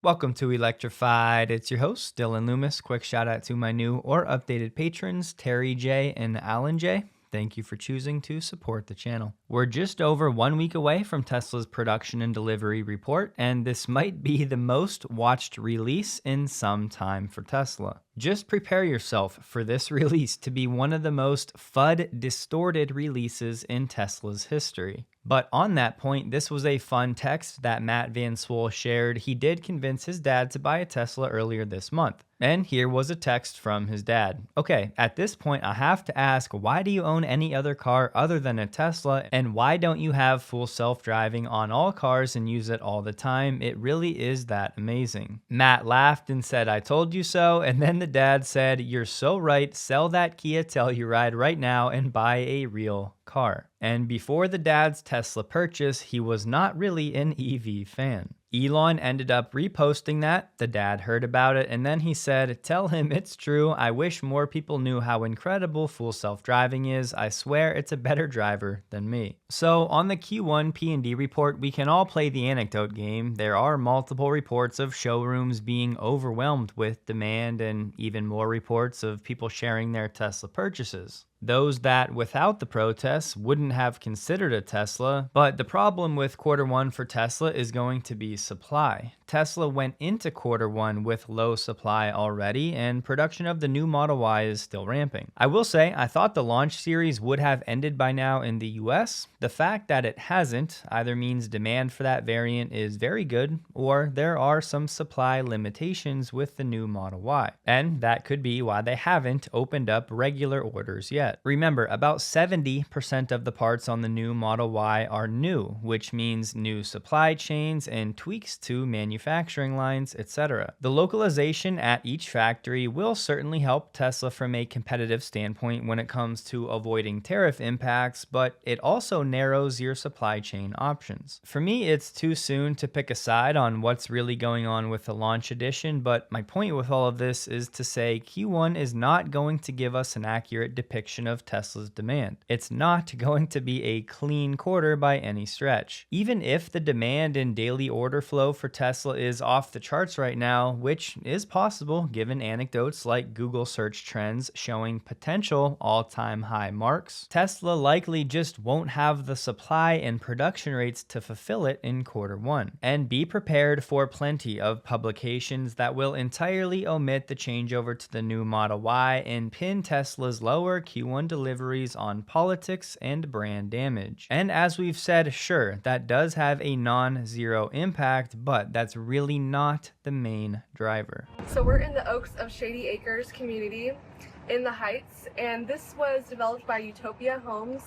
Welcome to Electrified. It's your host, Dylan Loomis. Quick shout out to my new or updated patrons, Terry J and Alan J. Thank you for choosing to support the channel. We're just over 1 week away from Tesla's production and delivery report, and this might be the most watched release in some time for Tesla. Just prepare yourself for this release to be one of the most FUD distorted releases in Tesla's history. But on that point, this was a fun text that Matt Van Swoel shared. He did convince his dad to buy a Tesla earlier this month. And here was a text from his dad. Okay, at this point, I have to ask, why do you own any other car other than a Tesla? And why don't you have full self-driving on all cars and use it all the time? It really is that amazing. Matt laughed and said, I told you so. And then the dad said, you're so right. Sell that Kia Telluride right now and buy a real car. And before the dad's Tesla purchase, he was not really an EV fan. Elon ended up reposting that. The dad heard about it, and then he said, tell him it's true. I wish more people knew how incredible full self-driving is. I swear it's a better driver than me. So on the Q1 P&D report, we can all play the anecdote game. There are multiple reports of showrooms being overwhelmed with demand and even more reports of people sharing their Tesla purchases. Those that, without the protests, wouldn't have considered a Tesla, but the problem with Q1 for Tesla is going to be supply. Tesla went into Q1 with low supply already, and production of the new Model Y is still ramping. I will say, I thought the launch series would have ended by now in the US. The fact that it hasn't either means demand for that variant is very good, or there are some supply limitations with the new Model Y. And that could be why they haven't opened up regular orders yet. Remember, about 70% of the parts on the new Model Y are new, which means new supply chains and tweaks to manufacturing lines, etc. The localization at each factory will certainly help Tesla from a competitive standpoint when it comes to avoiding tariff impacts, but it also narrows your supply chain options. For me, it's too soon to pick a side on what's really going on with the launch edition, but my point with all of this is to say Q1 is not going to give us an accurate depiction of Tesla's demand. It's not going to be a clean quarter by any stretch. Even if the demand and daily order flow for Tesla is off the charts right now, which is possible given anecdotes like Google search trends showing potential all-time high marks, Tesla likely just won't have the supply and production rates to fulfill it in Q1. And be prepared for plenty of publications that will entirely omit the changeover to the new Model Y and pin Tesla's lower Q1 deliveries on politics and brand damage. And as we've said, sure, that does have a non-zero impact, but that's really not the main driver. So we're in the Oaks of Shady Acres community in the Heights, and this was developed by Utopia Homes,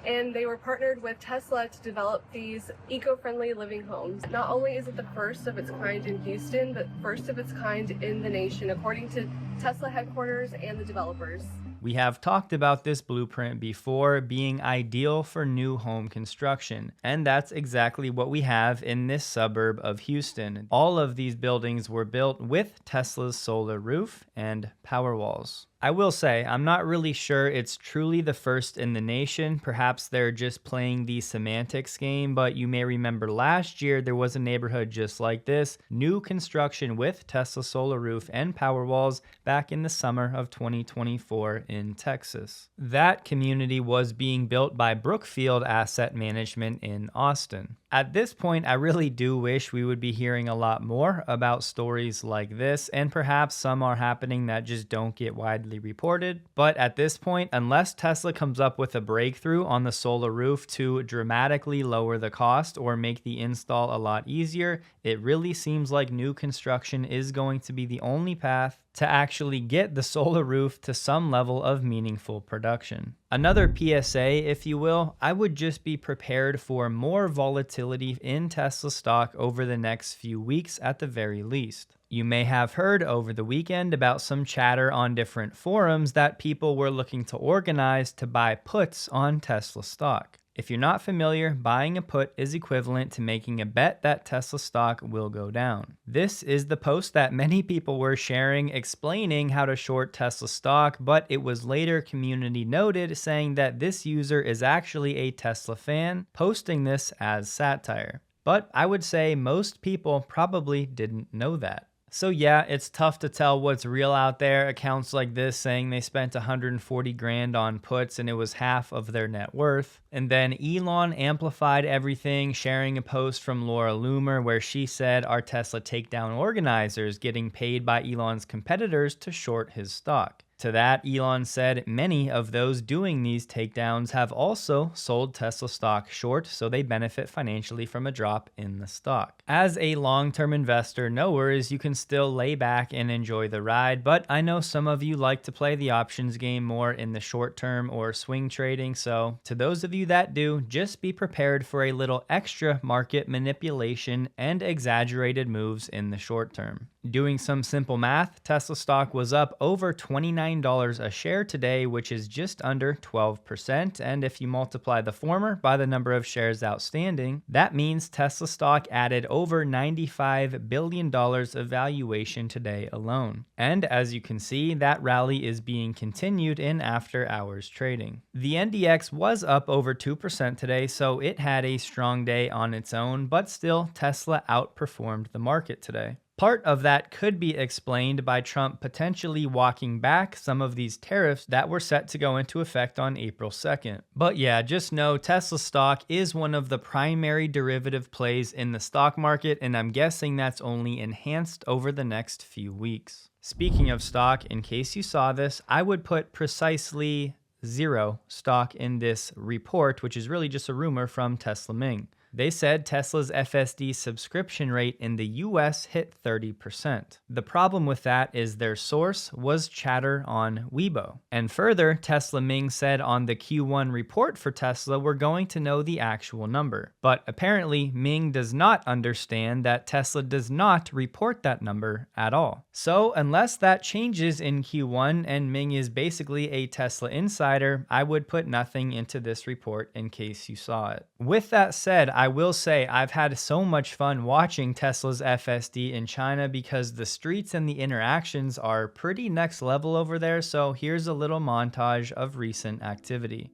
and they were partnered with Tesla to develop these eco-friendly living homes. Not only is it the first of its kind in Houston, but first of its kind in the nation, according to Tesla headquarters and the developers. We have talked about this blueprint before being ideal for new home construction, and that's exactly what we have in this suburb of Houston. All of these buildings were built with Tesla's solar roof and power walls. I will say, I'm not really sure it's truly the first in the nation. Perhaps they're just playing the semantics game, but you may remember last year there was a neighborhood just like this, new construction with Tesla solar roof and power walls back in the summer of 2024 in Texas. That community was being built by Brookfield Asset Management in Austin. At this point, I really do wish we would be hearing a lot more about stories like this, and perhaps some are happening that just don't get widely reported. But at this point, unless Tesla comes up with a breakthrough on the solar roof to dramatically lower the cost or make the install a lot easier, it really seems like new construction is going to be the only path to actually get the solar roof to some level of meaningful production. Another PSA, if you will, I would just be prepared for more volatility in Tesla stock over the next few weeks at the very least. You may have heard over the weekend about some chatter on different forums that people were looking to organize to buy puts on Tesla stock. If you're not familiar, buying a put is equivalent to making a bet that Tesla stock will go down. This is the post that many people were sharing explaining how to short Tesla stock, but it was later community noted saying that this user is actually a Tesla fan, posting this as satire. But I would say most people probably didn't know that. So yeah, it's tough to tell what's real out there. Accounts like this saying they spent 140 grand on puts and it was half of their net worth. And then Elon amplified everything, sharing a post from Laura Loomer where she said our Tesla takedown organizers getting paid by Elon's competitors to short his stock. To that, Elon said many of those doing these takedowns have also sold Tesla stock short, so they benefit financially from a drop in the stock. As a long-term investor, no worries, you can still lay back and enjoy the ride, but I know some of you like to play the options game more in the short term or swing trading, so to those of you that do, just be prepared for a little extra market manipulation and exaggerated moves in the short term. Doing some simple math, Tesla stock was up over $29 a share today, which is just under 12%. And if you multiply the former by the number of shares outstanding, that means Tesla stock added over $95 billion of valuation today alone. And as you can see, that rally is being continued in after hours trading. The NDX was up over 2% today, so it had a strong day on its own, but still Tesla outperformed the market today. Part of that could be explained by Trump potentially walking back some of these tariffs that were set to go into effect on April 2nd. But yeah, just know Tesla stock is one of the primary derivative plays in the stock market, and I'm guessing that's only enhanced over the next few weeks. Speaking of stock, in case you saw this, I would put precisely 0 stock in this report, which is really just a rumor from Tesla Ming. They said Tesla's FSD subscription rate in the US hit 30%. The problem with that is their source was chatter on Weibo. And further, Tesla Ming said on the Q1 report for Tesla, we're going to know the actual number. But apparently, Ming does not understand that Tesla does not report that number at all. So unless that changes in Q1 and Ming is basically a Tesla insider, I would put nothing into this report in case you saw it. With that said, I will say I've had so much fun watching Tesla's FSD in China because the streets and the interactions are pretty next level over there, so here's a little montage of recent activity.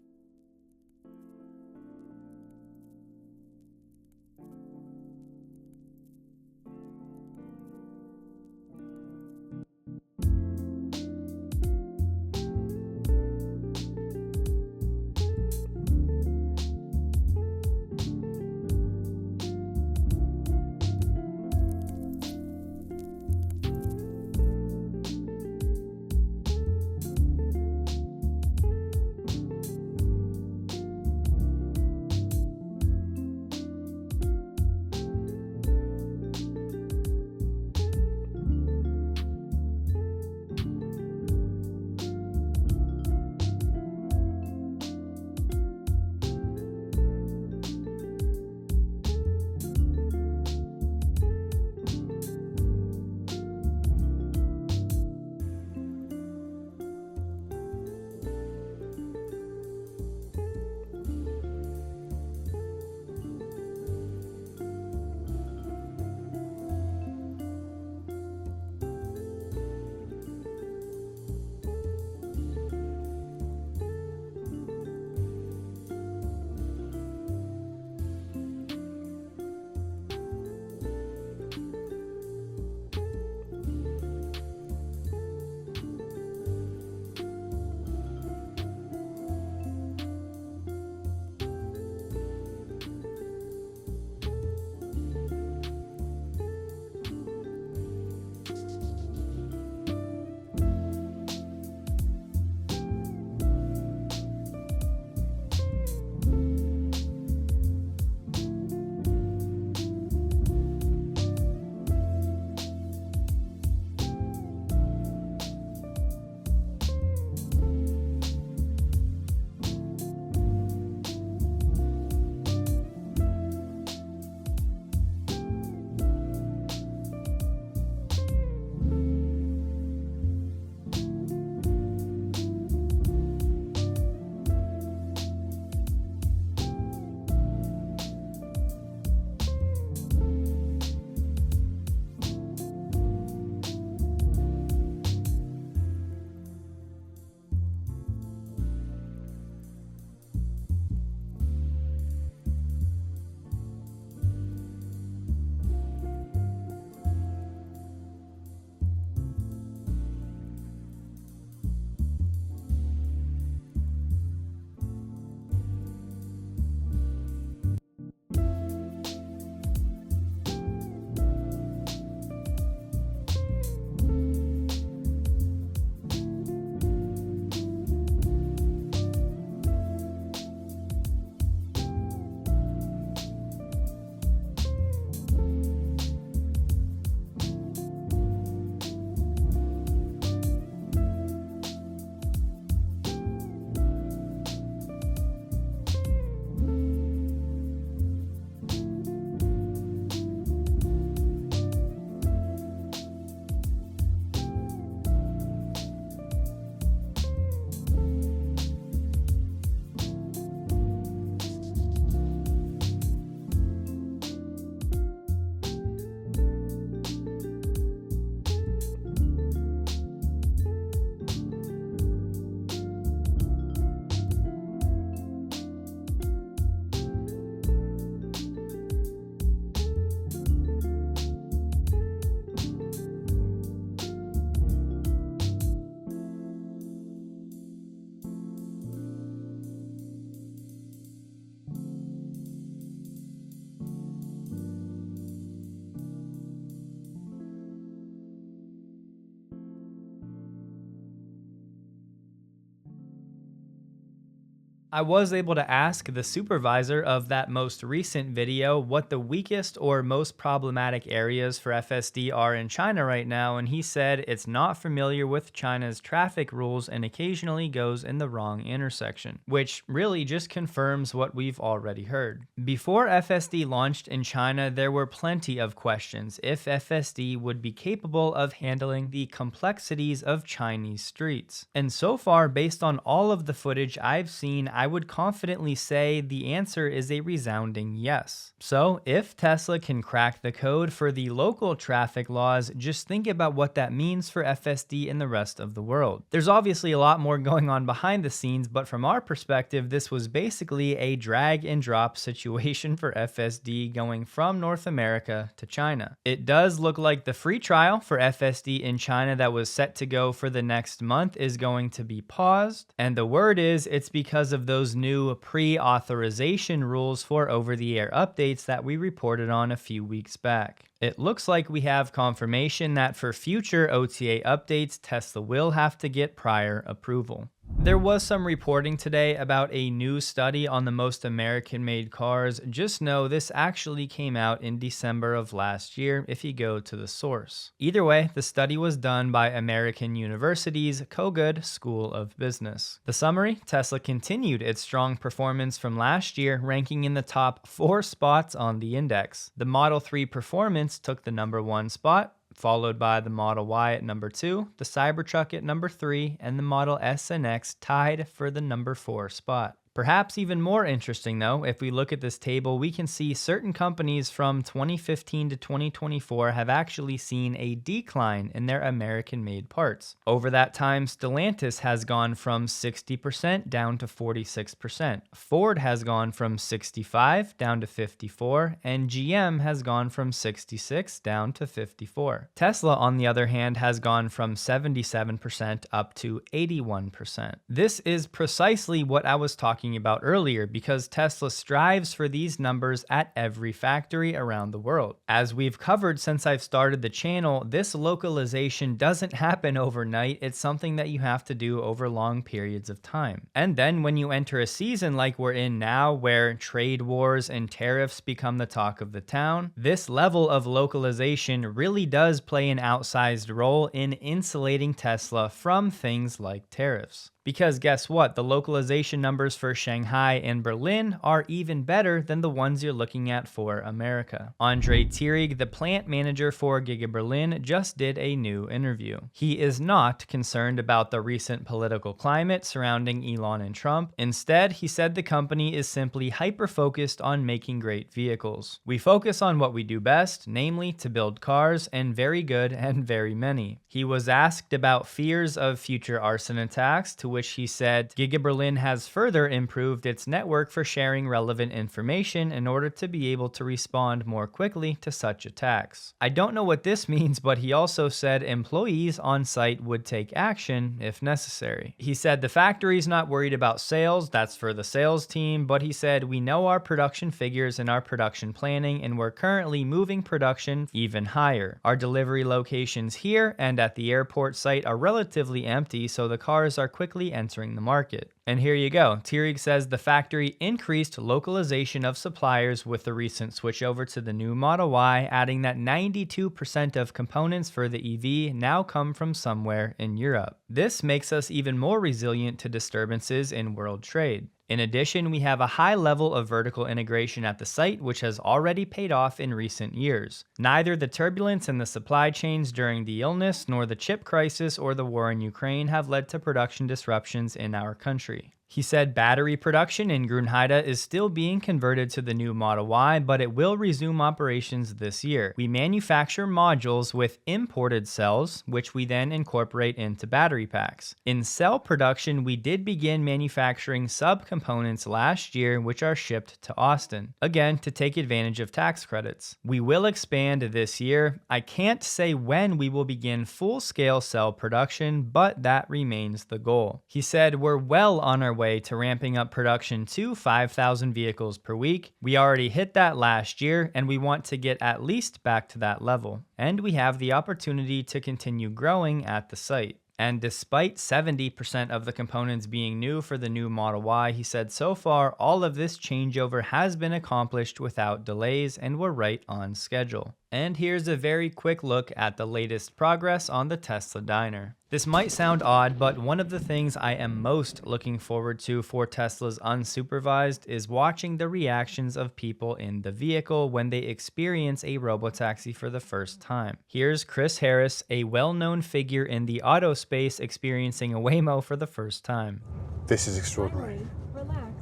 I was able to ask the supervisor of that most recent video what the weakest or most problematic areas for FSD are in China right now, and he said it's not familiar with China's traffic rules and occasionally goes in the wrong intersection, which really just confirms what we've already heard. Before FSD launched in China, there were plenty of questions if FSD would be capable of handling the complexities of Chinese streets. And so far, based on all of the footage I've seen, I would confidently say the answer is a resounding yes. So, if Tesla can crack the code for the local traffic laws, just think about what that means for FSD in the rest of the world. There's obviously a lot more going on behind the scenes, but from our perspective, this was basically a drag and drop situation for FSD going from North America to China. It does look like the free trial for FSD in China that was set to go for the next month is going to be paused, and the word is it's because of those new pre-authorization rules for over-the-air updates that we reported on a few weeks back. It looks like we have confirmation that for future OTA updates, Tesla will have to get prior approval. There was some reporting today about a new study on the most American-made cars. Just know this actually came out in December of last year if you go to the source. Either way, the study was done by American University's Kogod School of Business. The summary: Tesla continued its strong performance from last year, ranking in the top 4 spots on the index. The Model 3 performance took the number 1 spot, followed by the Model Y at number 2, the Cybertruck at number 3, and the Model S and X tied for the number 4 spot. Perhaps even more interesting though, if we look at this table, we can see certain companies from 2015 to 2024 have actually seen a decline in their American-made parts. Over that time, Stellantis has gone from 60% down to 46%. Ford has gone from 65 down to 54, and GM has gone from 66 down to 54. Tesla, on the other hand, has gone from 77% up to 81%. This is precisely what I was talking about earlier, because Tesla strives for these numbers at every factory around the world. As we've covered since I've started the channel, this localization doesn't happen overnight. It's something that you have to do over long periods of time. And then when you enter a season like we're in now, where trade wars and tariffs become the talk of the town, this level of localization really does play an outsized role in insulating Tesla from things like tariffs. Because guess what? The localization numbers for Shanghai and Berlin are even better than the ones you're looking at for America. Andre Thierig, the plant manager for Giga Berlin, just did a new interview. He is not concerned about the recent political climate surrounding Elon and Trump. Instead, he said the company is simply hyper-focused on making great vehicles. We focus on what we do best, namely to build cars, and very good and very many. He was asked about fears of future arson attacks, to which he said Giga Berlin has further improved its network for sharing relevant information in order to be able to respond more quickly to such attacks. I don't know what this means, but he also said employees on site would take action if necessary. He said the factory's not worried about sales, that's for the sales team, but he said we know our production figures and our production planning, and we're currently moving production even higher. Our delivery locations here and at the airport site are relatively empty, so the cars are quickly entering the market. And here you go. Thierig says the factory increased localization of suppliers with the recent switch over to the new Model Y, adding that 92% of components for the EV now come from somewhere in Europe. This makes us even more resilient to disturbances in world trade. In addition, we have a high level of vertical integration at the site, which has already paid off in recent years. Neither the turbulence in the supply chains during the illness, nor the chip crisis or the war in Ukraine have led to production disruptions in our country. He said battery production in Grünheide is still being converted to the new Model Y, but it will resume operations this year. We manufacture modules with imported cells, which we then incorporate into battery packs. In cell production, we did begin manufacturing subcomponents last year, which are shipped to Austin, again to take advantage of tax credits. We will expand this year. I can't say when we will begin full-scale cell production, but that remains the goal. He said we're well on our way to ramping up production to 5,000 vehicles per week. We already hit that last year, and we want to get at least back to that level. And we have the opportunity to continue growing at the site. And despite 70% of the components being new for the new Model Y, he said so far all of this changeover has been accomplished without delays and we're right on schedule. And here's a very quick look at the latest progress on the Tesla Diner. This might sound odd, but one of the things I am most looking forward to for Tesla's unsupervised is watching the reactions of people in the vehicle when they experience a robotaxi for the first time. Here's Chris Harris, a well-known figure in the auto space, experiencing a Waymo for the first time. This is extraordinary. Finally, relax,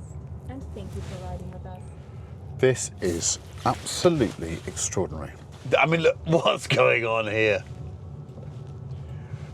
and thank you for riding with us. This is absolutely extraordinary. I mean, look, what's going on here?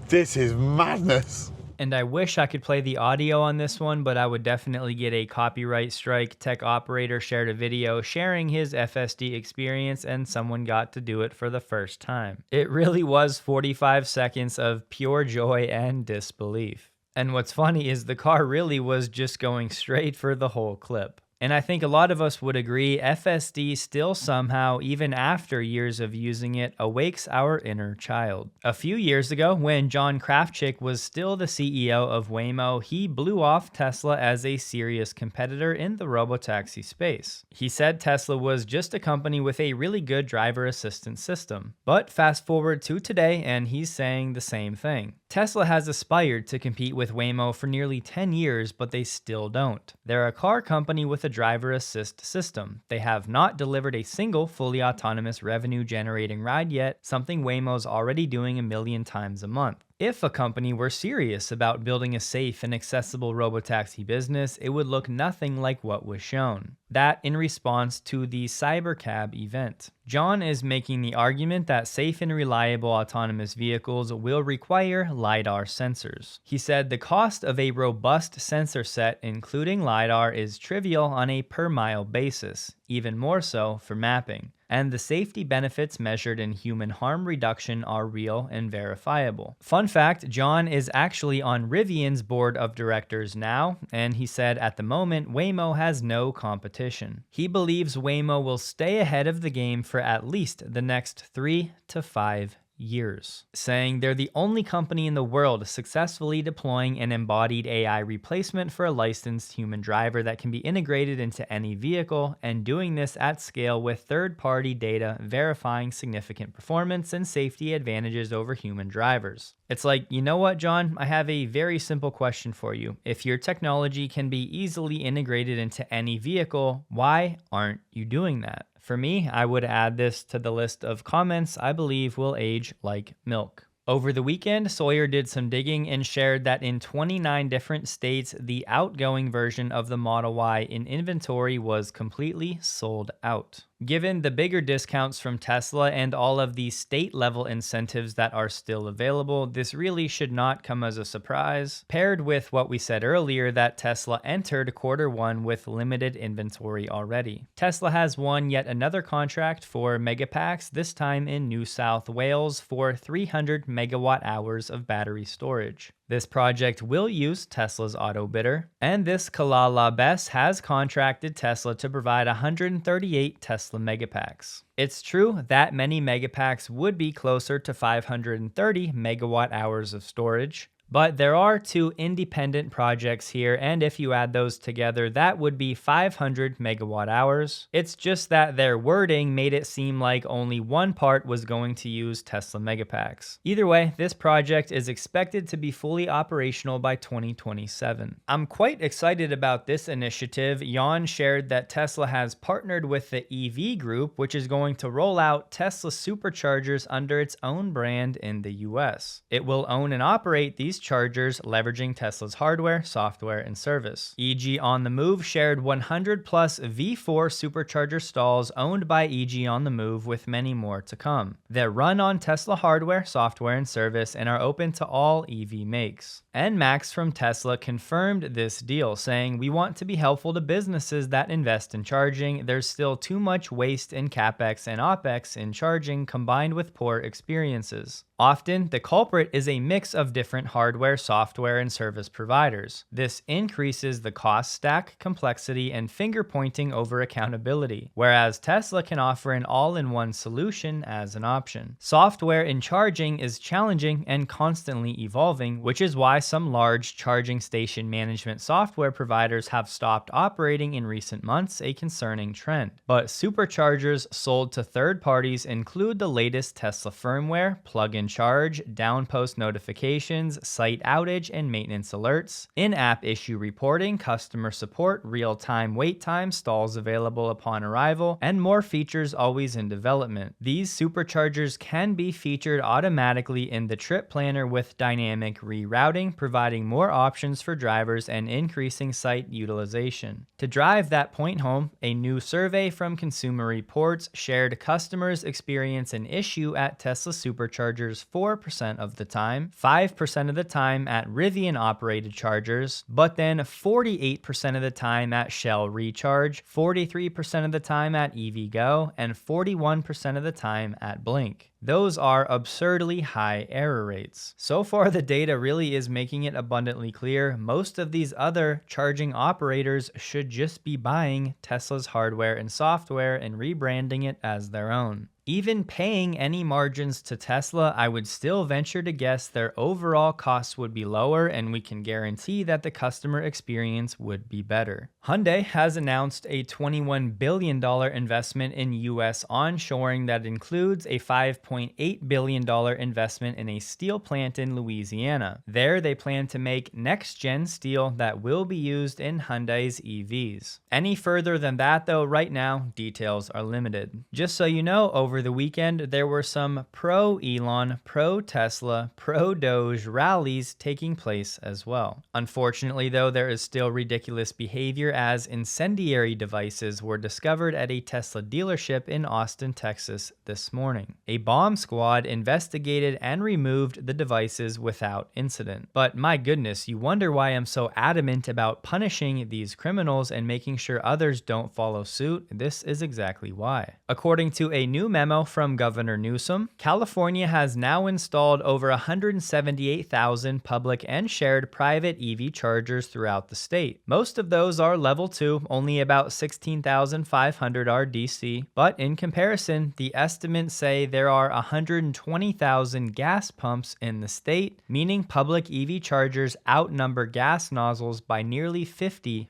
This is madness. And I wish I could play the audio on this one, but I would definitely get a copyright strike. Tech operator shared a video sharing his FSD experience and someone got to do it for the first time. It really was 45 seconds of pure joy and disbelief. And what's funny is the car really was just going straight for the whole clip. And I think a lot of us would agree FSD still somehow, even after years of using it, awakes our inner child. A few years ago, when John Krafcik was still the CEO of Waymo, he blew off Tesla as a serious competitor in the robotaxi space. He said Tesla was just a company with a really good driver assistance system. But fast forward to today, and he's saying the same thing. Tesla has aspired to compete with Waymo for nearly 10 years, but they still don't. They're a car company with a driver assist system. They have not delivered a single fully autonomous revenue-generating ride yet, something Waymo's already doing 1 million times a month. If a company were serious about building a safe and accessible robotaxi business, it would look nothing like what was shown. That in response to the Cybercab event. John is making the argument that safe and reliable autonomous vehicles will require LiDAR sensors. He said the cost of a robust sensor set, including LiDAR, is trivial on a per-mile basis, even more so for mapping. And the safety benefits measured in human harm reduction are real and verifiable. Fun fact, John is actually on Rivian's board of directors now, and he said at the moment Waymo has no competition. He believes Waymo will stay ahead of the game for at least the next 3 to 5 years, saying they're the only company in the world successfully deploying an embodied AI replacement for a licensed human driver that can be integrated into any vehicle, and doing this at scale with third-party data verifying significant performance and safety advantages over human drivers. It's like, you know what, John? I have a very simple question for you. If your technology can be easily integrated into any vehicle, why aren't you doing that? For me, I would add this to the list of comments I believe will age like milk. Over the weekend, Sawyer did some digging and shared that in 29 different states, the outgoing version of the Model Y in inventory was completely sold out. Given the bigger discounts from Tesla and all of the state-level incentives that are still available, this really should not come as a surprise, paired with what we said earlier that Tesla entered Q1 with limited inventory already. Tesla has won yet another contract for Megapacks, this time in New South Wales, for 300 megawatt hours of battery storage. This project will use Tesla's auto bidder, and this Kalala Bess has contracted Tesla to provide 138 Tesla Megapacks. It's true that many Megapacks would be closer to 530 megawatt hours of storage, but there are 2 independent projects here, and if you add those together, that would be 500 megawatt hours. It's just that their wording made it seem like only one part was going to use Tesla Megapacks. Either way, this project is expected to be fully operational by 2027. I'm quite excited about this initiative. Jan shared that Tesla has partnered with the EV Group, which is going to roll out Tesla superchargers under its own brand in the US. It will own and operate these chargers leveraging Tesla's hardware, software, and service. EG On The Move shared 100 plus V4 supercharger stalls owned by EG On The Move, with many more to come. They're run on Tesla hardware, software, and service and are open to all EV makes. And Max from Tesla confirmed this deal, saying, "We want to be helpful to businesses that invest in charging. There's still too much waste in CapEx and OpEx in charging, combined with poor experiences. Often, the culprit is a mix of different hardware hardware, software, and service providers. This increases the cost stack, complexity, and finger pointing over accountability, whereas Tesla can offer an all-in-one solution as an option. Software in charging is challenging and constantly evolving, which is why some large charging station management software providers have stopped operating in recent months, a concerning trend. But superchargers sold to third parties include the latest Tesla firmware, plug-in charge, downpost notifications, site outage and maintenance alerts, in-app issue reporting, customer support, real-time wait time, stalls available upon arrival, and more features always in development. These superchargers can be featured automatically in the trip planner with dynamic rerouting, providing more options for drivers and increasing site utilization. To drive that point home, a new survey from Consumer Reports shared customers experience an issue at Tesla superchargers 4% of the time, 5% of the time at Rivian operated chargers, but then 48% of the time at Shell Recharge, 43% of the time at EVgo, and 41% of the time at Blink. Those are absurdly high error rates. So far, the data really is making it abundantly clear most of these other charging operators should just be buying Tesla's hardware and software and rebranding it as their own. Even paying any margins to Tesla, I would still venture to guess their overall costs would be lower, and we can guarantee that the customer experience would be better. Hyundai has announced a $21 billion investment in U.S. onshoring that includes a $5.8 billion investment in a steel plant in Louisiana. There, they plan to make next-gen steel that will be used in Hyundai's EVs. Any further than that, though, right now, details are limited. Just so you know, over the weekend, there were some pro-Elon, pro-Tesla, pro-Doge rallies taking place as well. Unfortunately, though, there is still ridiculous behavior as incendiary devices were discovered at a Tesla dealership in Austin, Texas this morning. A bomb squad investigated and removed the devices without incident. But my goodness, you wonder why I'm so adamant about punishing these criminals and making sure others don't follow suit. This is exactly why. According to a new memo from Governor Newsom, California has now installed over 178,000 public and shared private EV chargers throughout the state. Most of those are level 2, only about 16,500 are DC, but in comparison, the estimates say there are 120,000 gas pumps in the state, meaning public EV chargers outnumber gas nozzles by nearly 50%.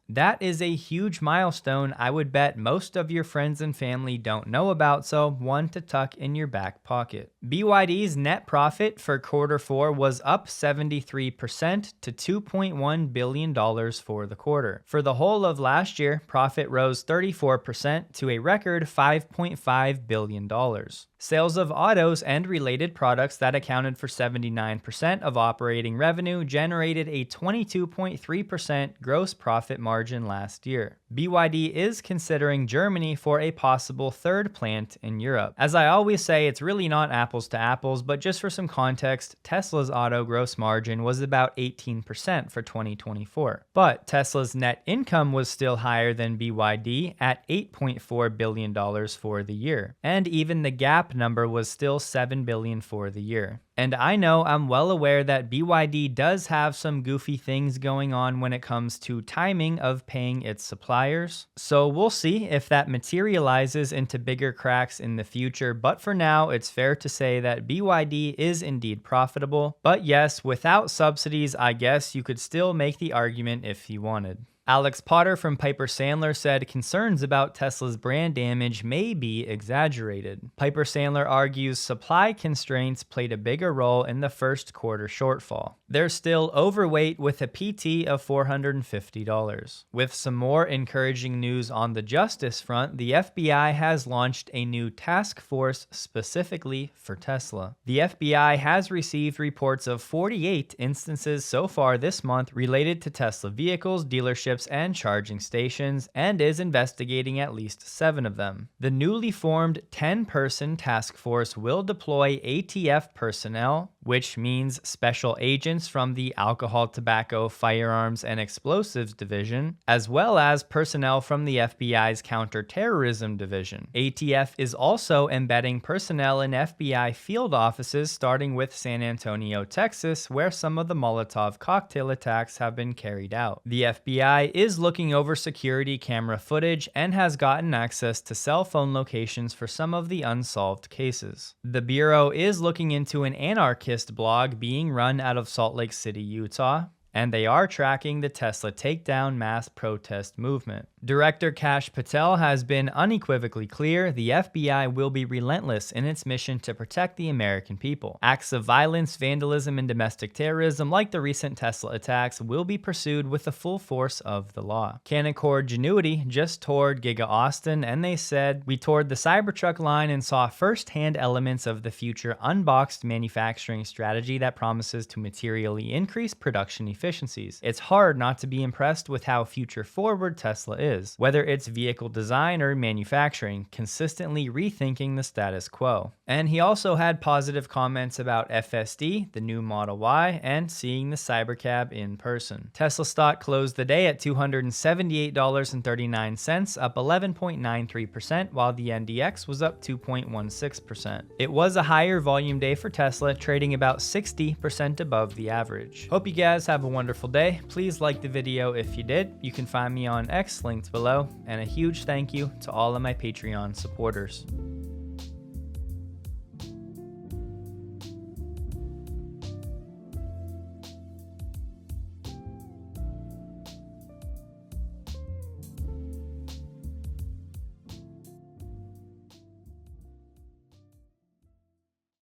That is a huge milestone I would bet most of your friends and family don't know about, so one to tuck in your back pocket. BYD's net profit for Q4 was up 73% to $2.1 billion for the quarter. For the whole of last year, profit rose 34% to a record $5.5 billion. Sales of autos and related products that accounted for 79% of operating revenue generated a 22.3% gross profit margin last year. BYD is considering Germany for a possible third plant in Europe. As I always say, it's really not apples to apples, but just for some context, Tesla's auto gross margin was about 18% for 2024. But Tesla's net income was still higher than BYD at $8.4 billion for the year. And even the GAAP number was still $7 billion for the year. And I know I'm well aware that BYD does have some goofy things going on when it comes to timing of paying its suppliers. So we'll see if that materializes into bigger cracks in the future. But for now, it's fair to say that BYD is indeed profitable. But yes, without subsidies, I guess you could still make the argument if you wanted. Alex Potter from Piper Sandler said concerns about Tesla's brand damage may be exaggerated. Piper Sandler argues supply constraints played a bigger role in the first quarter shortfall. They're still overweight with a PT of $450. With some more encouraging news on the justice front, the FBI has launched a new task force specifically for Tesla. The FBI has received reports of 48 instances so far this month related to Tesla vehicles, dealerships, and charging stations, and is investigating at least 7 of them. The newly formed 10-person task force will deploy ATF personnel which means special agents from the Alcohol, Tobacco, Firearms, and Explosives Division, as well as personnel from the FBI's Counterterrorism Division. ATF is also embedding personnel in FBI field offices, starting with San Antonio, Texas, where some of the Molotov cocktail attacks have been carried out. The FBI is looking over security camera footage and has gotten access to cell phone locations for some of the unsolved cases. The Bureau is looking into an anarchist blog being run out of Salt Lake City, Utah, and they are tracking the Tesla takedown mass protest movement. Director Kash Patel has been unequivocally clear the FBI will be relentless in its mission to protect the American people. Acts of violence, vandalism, and domestic terrorism like the recent Tesla attacks will be pursued with the full force of the law. Canaccord Genuity just toured Giga Austin, and they said, "We toured the Cybertruck line and saw firsthand elements of the future unboxed manufacturing strategy that promises to materially increase production efficiencies. It's hard not to be impressed with how future-forward Tesla is. Whether it's vehicle design or manufacturing, consistently rethinking the status quo." And he also had positive comments about FSD, the new Model Y, and seeing the Cybercab in person. Tesla stock closed the day at $278.39, up 11.93%, while the NDX was up 2.16%. It was a higher volume day for Tesla, trading about 60% above the average. Hope you guys have a wonderful day. Please like the video if you did. You can find me on X, linked below, and a huge thank you to all of my Patreon supporters.